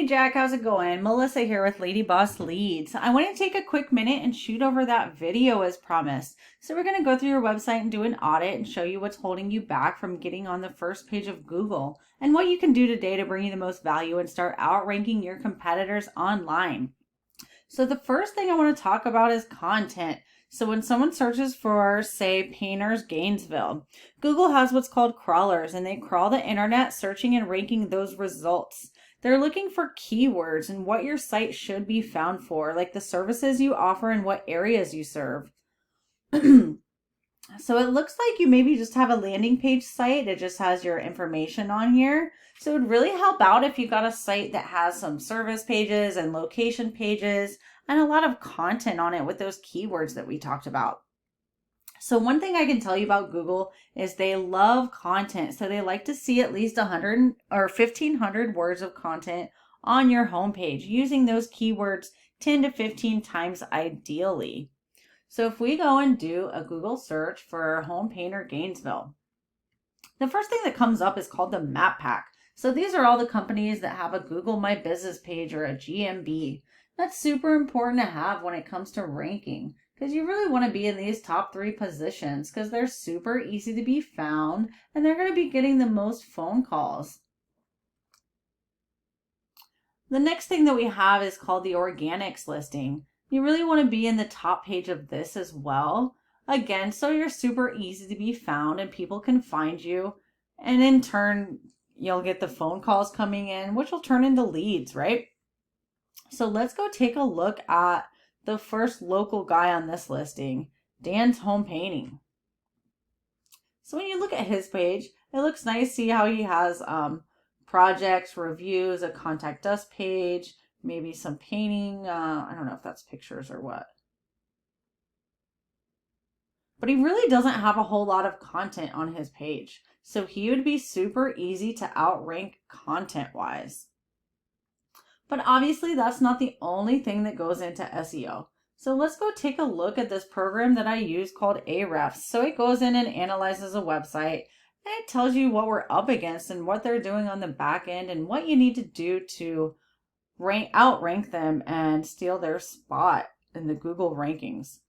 Hey Jack, how's it going? Melissa here with Lady Boss Leads. I want to take a quick minute and shoot over that video as promised. So we're going to go through your website and do an audit and show you what's holding you back from getting on the first page of Google and what you can do today to bring you the most value and start outranking your competitors online. So the first thing I want to talk about is content. So when someone searches for, say, Painters Gainesville, Google has what's called crawlers, and they crawl the internet searching and ranking those results. They're looking for keywords and what your site should be found for, like the services you offer and what areas you serve. So it looks like you maybe just have a landing page site that just has your information on here. So it would really help out if you got a site that has some service pages and location pages and a lot of content on it with those keywords that we talked about. So one thing I can tell you about Google is they love content. So they like to see at least 100 or 1,500 words of content on your homepage using those keywords 10 to 15 times ideally. So if we go and do a Google search for Home Painter Gainesville, the first thing that comes up is called the Map Pack. So these are all the companies that have a Google My Business page or a GMB. That's super important to have when it comes to ranking, because you really want to be in these top 3 positions because they're super easy to be found and they're going to be getting the most phone calls. The next thing that we have is called the organics listing. You really want to be in the top page of this as well. Again, so you're super easy to be found and people can find you. And in turn, you'll get the phone calls coming in, which will turn into leads, right? So let's go take a look at the first local guy on this listing, Dan's Home Painting. So when you look at his page, it looks nice. See how he has projects, reviews, a contact us page, maybe some painting. I don't know if that's pictures or what. But he really doesn't have a whole lot of content on his page. So he would be super easy to outrank content-wise. But obviously that's not the only thing that goes into SEO. So let's go take a look at this program that I use called Ahrefs. So it goes in and analyzes a website and it tells you what we're up against and what they're doing on the back end and what you need to do to outrank them and steal their spot in the Google rankings.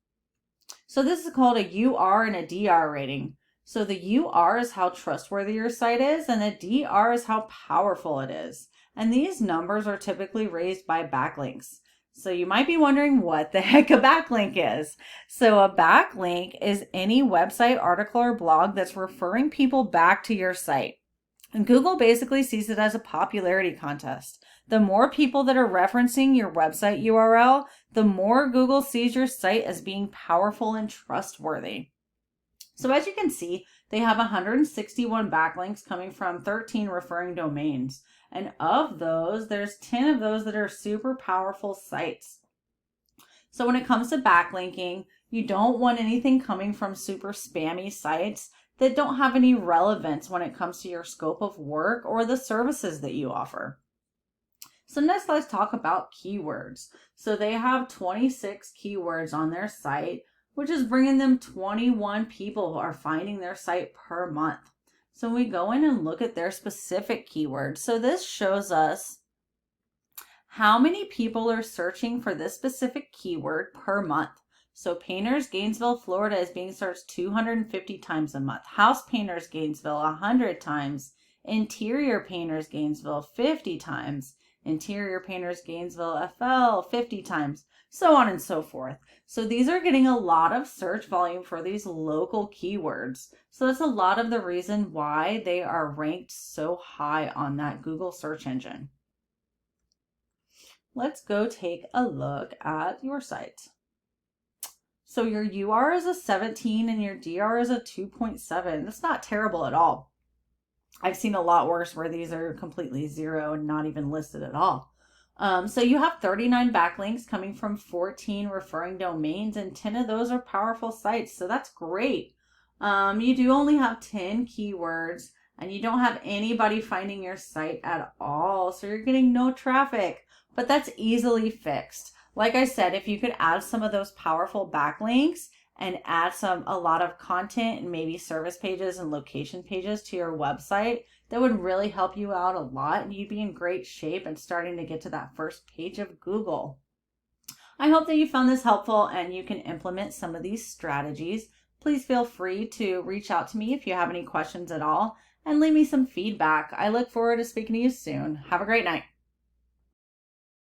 So this is called a UR and a DR rating. So the UR is how trustworthy your site is and the DR is how powerful it is. And these numbers are typically raised by backlinks. So you might be wondering what the heck a backlink is. So a backlink is any website, article, or blog that's referring people back to your site. And Google basically sees it as a popularity contest. The more people that are referencing your website URL, the more Google sees your site as being powerful and trustworthy. So as you can see, they have 161 backlinks coming from 13 referring domains. And of those, there's 10 of those that are super powerful sites. So when it comes to backlinking, you don't want anything coming from super spammy sites that don't have any relevance when it comes to your scope of work or the services that you offer. So next, let's talk about keywords. So they have 26 keywords on their site, which is bringing them 21 people who are finding their site per month. So we go in and look at their specific keywords. So this shows us how many people are searching for this specific keyword per month. So Painters Gainesville, Florida is being searched 250 times a month. House Painters Gainesville 100 times. Interior Painters Gainesville 50 times. Interior Painters Gainesville FL 50 times. So on and so forth. So these are getting a lot of search volume for these local keywords. So that's a lot of the reason why they are ranked so high on that Google search engine. Let's go take a look at your site. So your UR is a 17 and your DR is a 2.7. That's not terrible at all. I've seen a lot worse where these are completely 0 and not even listed at all. So you have 39 backlinks coming from 14 referring domains and 10 of those are powerful sites. So that's great. You do only have 10 keywords and you don't have anybody finding your site at all. So you're getting no traffic, but that's easily fixed. Like I said, if you could add some of those powerful backlinks and add a lot of content and maybe service pages and location pages to your website, that would really help you out a lot, and you'd be in great shape and starting to get to that first page of Google. I hope that you found this helpful and you can implement some of these strategies. Please feel free to reach out to me if you have any questions at all and leave me some feedback. I look forward to speaking to you soon. Have a great night.